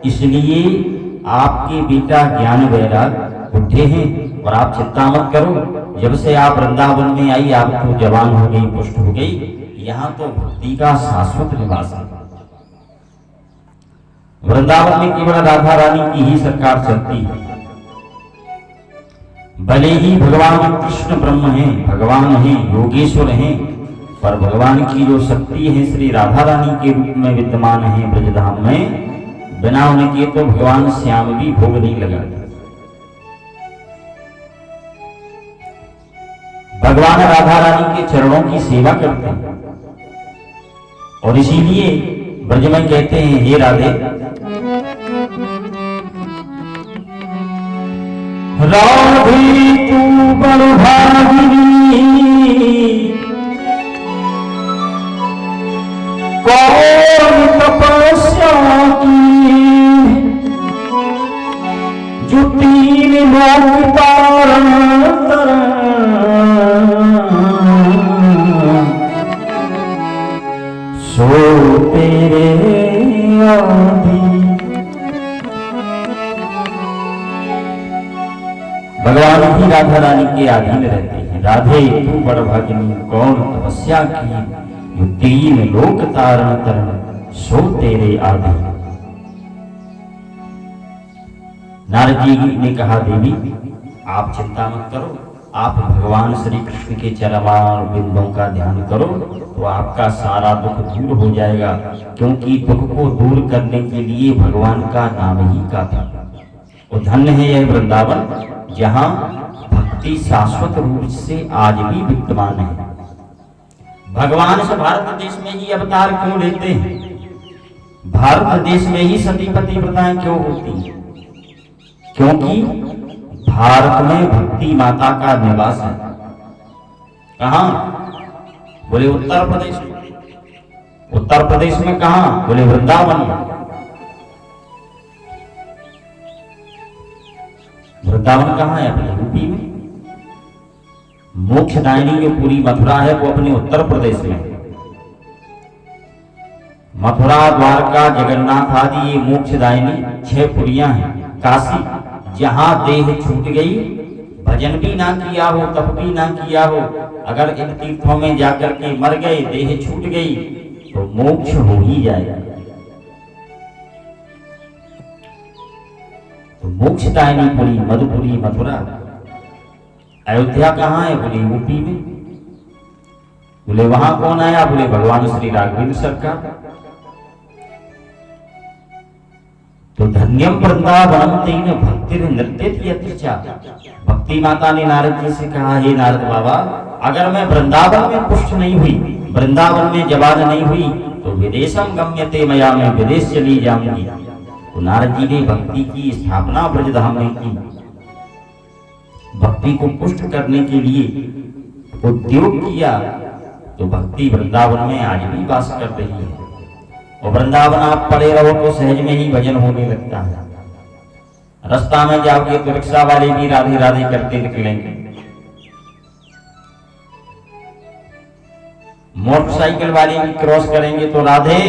इसलिए आपके बेटा ज्ञान वैराग बुढ़े हैं और आप चिंता मत करो। जब से आप वृंदावन में आई आप तो जवान हो गई, पुष्ट हो गई। यहाँ तो भक्ति का शाश्वत निवास है। वृंदावन में केवल राधा रानी की ही सरकार चलती है। भले ही भगवान कृष्ण ब्रह्म हैं, भगवान हैं, योगेश्वर हैं, पर भगवान की जो शक्ति है श्री राधा रानी के रूप में विद्यमान है ब्रजधाम में। बिना उनके तो भगवान श्याम भी भोग नहीं लगाते। भगवान राधा रानी के चरणों की सेवा करते हैं और इसीलिए ब्रज में कहते हैं, हे राधे राधे तू बड़ भागिनी, कौन तपस्या की जो तीन लोक तारण सो तेरे आदि। भगवान ही राधा रानी के अधीन रहते हैं। राधे तू बड़ भागिनी, कौन तपस्या की जो तीन लोक तारण तरण सो तेरे आदि। नारद जी ने कहा, देवी आप चिंता मत करो, आप भगवान श्री कृष्ण के चरणार बिंदों का ध्यान करो तो आपका सारा दुख दूर हो जाएगा। क्योंकि दुख को दूर करने के लिए भगवान का नाम ही काफी। और धन्य है यह वृंदावन जहाँ भक्ति शाश्वत रूप से आज भी विद्यमान है। भगवान इस भारत देश में ही अवतार क्यों लेते हैं? भारत देश में ही सती पतिव्रताएं क्यों होती हैं? क्योंकि भारत में भक्ति माता का निवास है। कहां? बोले उत्तर प्रदेश में। उत्तर प्रदेश में कहां? बोले वृंदावन में। वृंदावन कहां है? अपने यूपी में। मोक्षदायिनी जो पूरी मथुरा है वो अपने उत्तर प्रदेश में है। मथुरा, द्वारका, जगन्नाथ आदि ये मोक्षदायिनी 6 पुरियां हैं। काशी जहां देह छूट गई, भजन भी ना किया हो, तप भी ना किया हो, अगर इन तीर्थों में जाकर के मर गए, देह छूट गई तो मोक्ष हो ही जाएगा। तो मोक्षदायिनी पुरी मधुपुरी मथुरा। अयोध्या कहाँ है? बोले यूपी में। बोले वहां कौन आया? बोले भगवान श्री राघवेंद्र सरकार। तो धन्यम वृंदावनम तेन भक्ति नृत्य यत्रिचा। भक्ति माता ने नारद जी से कहा, हे नारद बाबा, अगर मैं वृंदावन में पुष्ट नहीं हुई, वृंदावन में जवान नहीं हुई तो विदेशम गम्यते मया, मैं विदेश चली जाऊंगी। तो नारद जी ने भक्ति की स्थापना ब्रजधाम में की। भक्ति को पुष्ट करने के लिए उद्योग किया तो भक्ति वृंदावन में आज भी वास कर रही है। और वृंदावन आप पड़े रहो तो सहज में ही भजन होने लगता है। रास्ता में जाओगे तो रिक्शा वाले भी राधे राधे करते निकलेंगे, मोटरसाइकिल वाले भी क्रॉस करेंगे तो राधे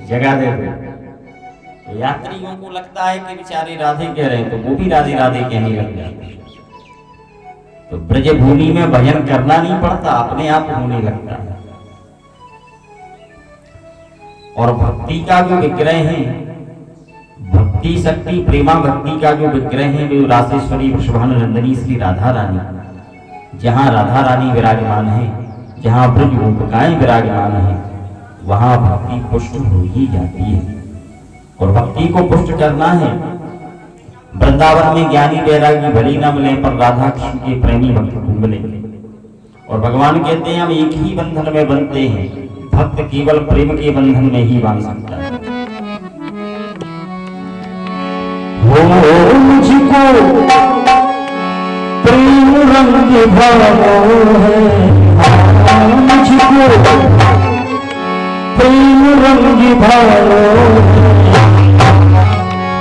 जगा दे। तो यात्रियों को लगता है कि बेचारे राधे कह रहे हैं तो वो भी राधे राधे कहने लग जाते हैं। तो ब्रज भूमि में भजन करना नहीं पड़ता, अपने आप होने लगता है। और भक्ति का जो विग्रह है, भक्ति शक्ति प्रेमा भक्ति का जो विग्रह है वो रासेश्वरी वृषभानुनंदिनी श्री राधा रानी। जहाँ राधा रानी विराजमान है, जहाँ ब्रज गोपिकाएं विराजमान है, वहाँ भक्ति पुष्ट हो ही जाती है। और भक्ति को पुष्ट करना है। वृंदावन में ज्ञानी वैरागी भले न मिले पर राधा कृष्ण के प्रेमी भक्त ढूंढ ले। और भगवान कहते हैं हम एक ही बंधन में बंधते हैं, भक्त केवल प्रेम के बंधन में ही बांध सकता है। हो मुझको प्रेम रंग भावो है, मुझको प्रेम रंग भावो है।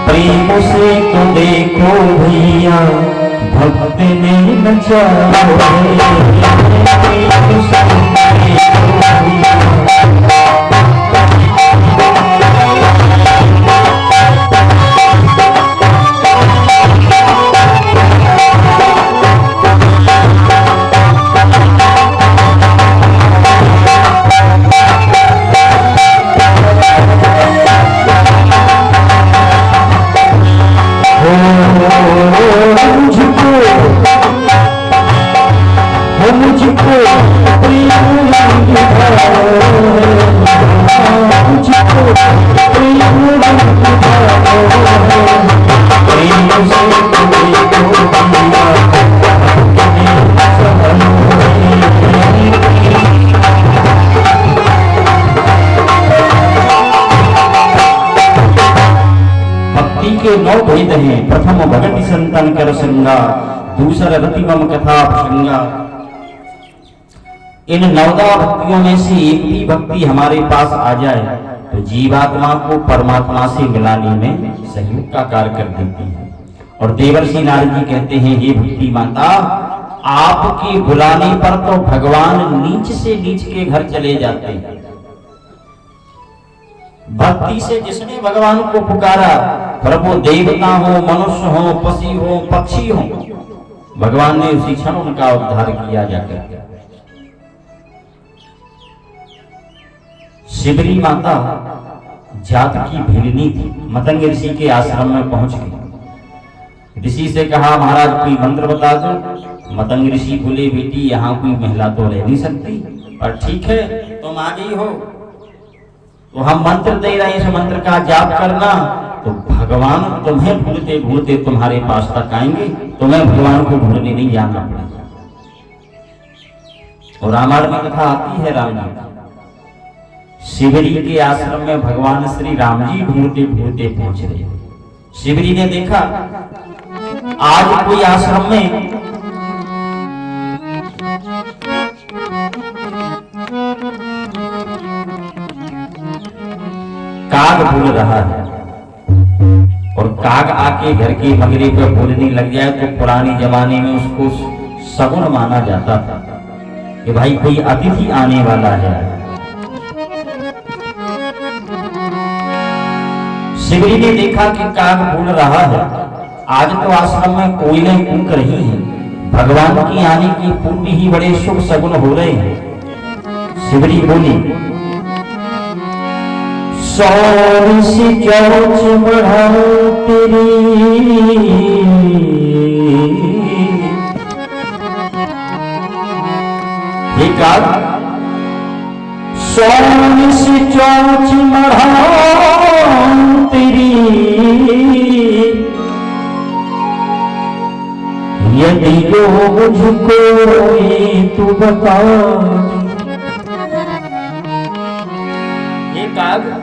प्रेम से तो देखो भैया भक्त ने नचाओ है। भक्ति के 9 भेद हैं। प्रथम भगति संतन कर संगा, दूसरा रतिमम कथा प्रसंगा। इन 9 भक्तियों में से एक भी भक्ति हमारे पास आ जाए तो जीवात्मा को परमात्मा से मिलाने में सहयोग का कार्य कर देती है। और देवर्षि नारद जी कहते हैं, हे भक्ति माता, आपके बुलाने पर तो भगवान नीच से नीच के घर चले जाते हैं। भक्ति से जिसने भगवान को पुकारा, फिर वो देवता हो, मनुष्य हो, पशु हो, पक्षी हो, भगवान ने उसी क्षण उनका उद्धार किया जाकर। शिबरी माता जात की भिलनी थी। मतंग ऋषि के आश्रम में पहुंच गई। ऋषि से कहा, महाराज कोई मंत्र बता दो। मतंग ऋषि बोले, बेटी यहाँ कोई महिला तो रह नहीं सकती, पर ठीक है तुम आ गई हो तो हम मंत्र दे रहे हैं, इस मंत्र का जाप करना तो भगवान तुम्हें ढूंढते ढूंढते तुम्हारे पास तक आएंगे, तुम्हें भगवान को ढूंढने नहीं जाना पड़ेगा। और रामायण में कथा आती है, राम जी शिवरी के आश्रम में भगवान श्री राम जी ढूंढते ढूंढते पहुंच रहे। शिवरी ने देखा आज कोई आश्रम में काग बोल रहा है, और काग आके घर के मगरे पे बोलने लग जाए तो पुराने जमाने में उसको सगुन माना जाता था कि भाई कोई अतिथि आने वाला है। शिवरी ने देखा कि काग बोल रहा है, आज तो आश्रम में कोयलें कूक रही हैं, भगवान की आने की पूर्व ही बड़े शुभ सगुन हो रहे हैं। शिवरी बोली, सौर से चौच बढ़ा तेरी, हे काग सौर से चौच बढ़ा तेरी, यदि जो मुझको तू बता। ये काग,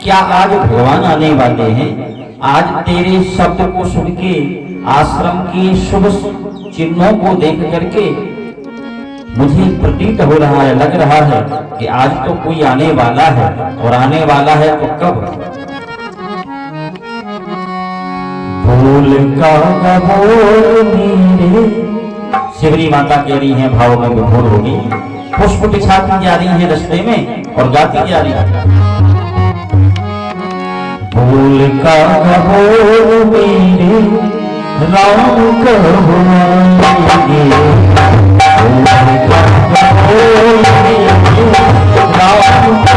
क्या आज भगवान आने वाले हैं? आज तेरे शब्द को सुन के, आश्रम के शुभ चिन्हों को देख करके मुझे प्रतीत हो रहा है, लग रहा है कि आज तो कोई आने वाला है, और आने वाला है तो कब? भूल का बोल मेरे, शिवरी माता कह रही हैं, भाव में विभोर होगी, पुष्प बिछाती जा रही है रास्ते में और गाती जा रही है, भूल का बोल मेरे राम कब आएंगे, भूल का बोल मेरे राम कब आएंगे।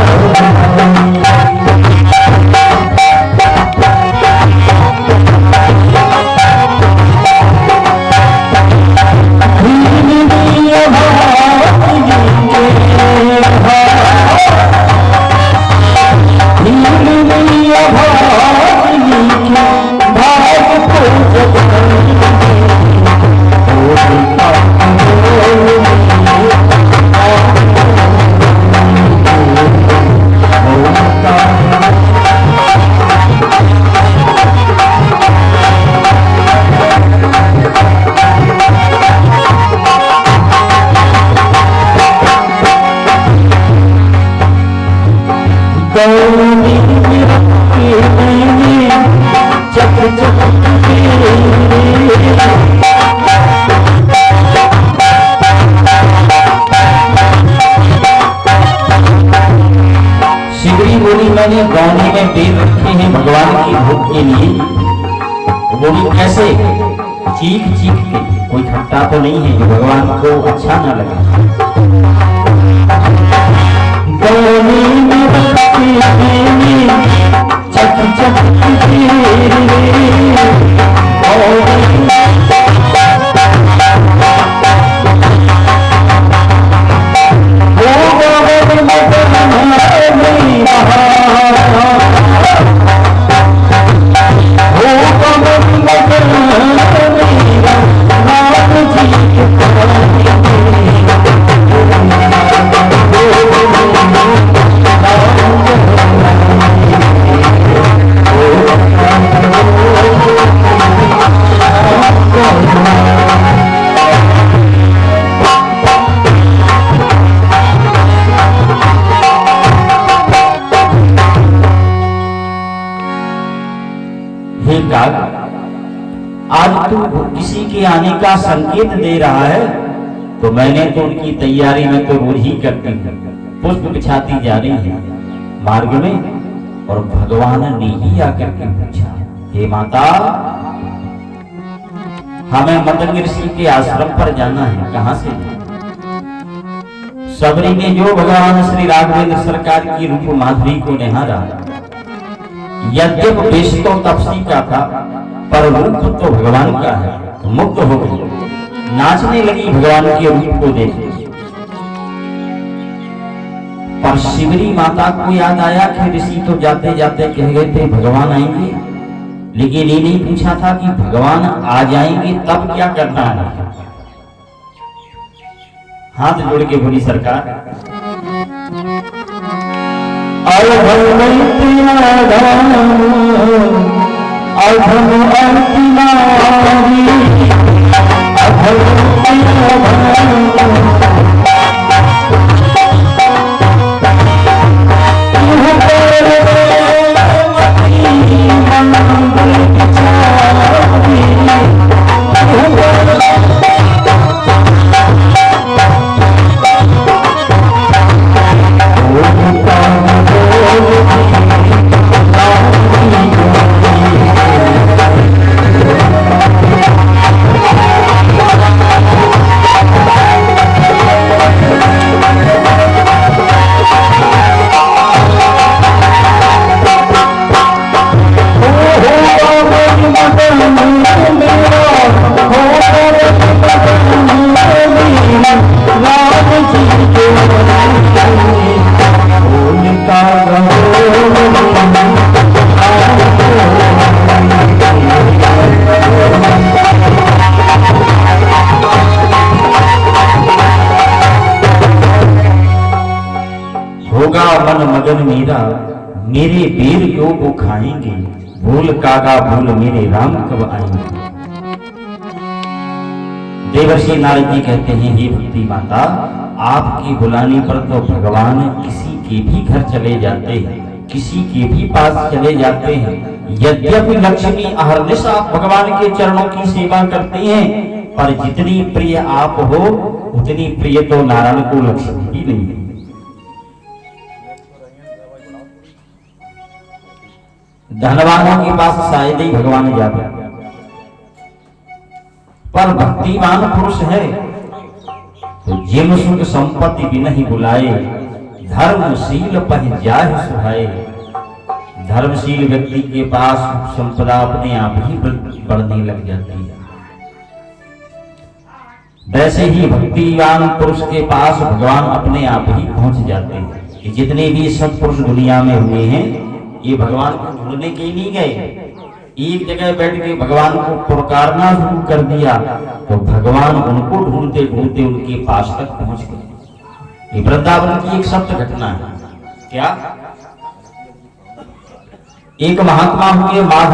मैंने गौनी में बेल रखे हैं भगवान की भोग के लिए। वो भी कैसे? चीख चीख के, कोई खट्टा तो नहीं है जो भगवान को अच्छा ना लगे। गौनी में रखे हैं चक चक हे काग, आज तू किसी के आने का संकेत दे रहा है, तो मैंने तो उनकी तैयारी में तो रोज ही करती हूँ, पुष्प बिछाती जा रही है मार्ग में। और भगवान ने ही आकर के पूछा, हे माता, हमें मतंग ऋषि के आश्रम पर जाना है, कहां से? सबरी ने जो भगवान श्री राघवेंद्र सरकार की रूप माधुरी को निहारा, यद्यप वेश तो तपसी का था, पर रूप तो भगवान का है, मुक्त हो गई, नाचने लगी भगवान के रूप को देख। पर शिवरी माता को याद आया कि ऋषि तो जाते जाते कह गए थे भगवान आएंगे, लेकिन ये नहीं पूछा था कि भगवान आ जाएंगे तब क्या करना है। हाथ जोड़ के बोली सरकार, मगन मेरा, मेरे वीर क्यों वो खाएंगे, भूल कागा भूल मेरे राम कब आएंगे। देवर्षि नारद जी कहते हैं, हे भक्ति माता, आपके बुलाने पर तो भगवान किसी के भी घर चले जाते हैं, किसी के भी पास चले जाते हैं। यद्यपि लक्ष्मी अहर्निश आप भगवान के चरणों की सेवा करते हैं, पर जितनी प्रिय आप हो उतनी प्रिय तो नारायण को लक्ष्मी ही नहीं है। धनवानों के पास शायद ही भगवान जाते, पर भक्तिमान पुरुष है तो जिम सुख संपत्ति भी नहीं बुलाए, धर्मशील पह जाहि सुहाए। धर्मशील व्यक्ति के पास संपदा अपने आप ही बढ़ने लग जाती है। वैसे ही भक्तिवान पुरुष के पास भगवान अपने आप ही पहुंच जाते हैं। जितने भी सत्पुरुष दुनिया में हुए हैं, ये भगवान को ढूंढने के नहीं गए, एक जगह बैठ के भगवान को पुकारना शुरू कर दिया तो भगवान उनको ढूंढते ढूंढते उनके पास तक पहुंच गए। ये वृंदावन की एक सत्य घटना है। क्या? एक महात्मा हुए माधव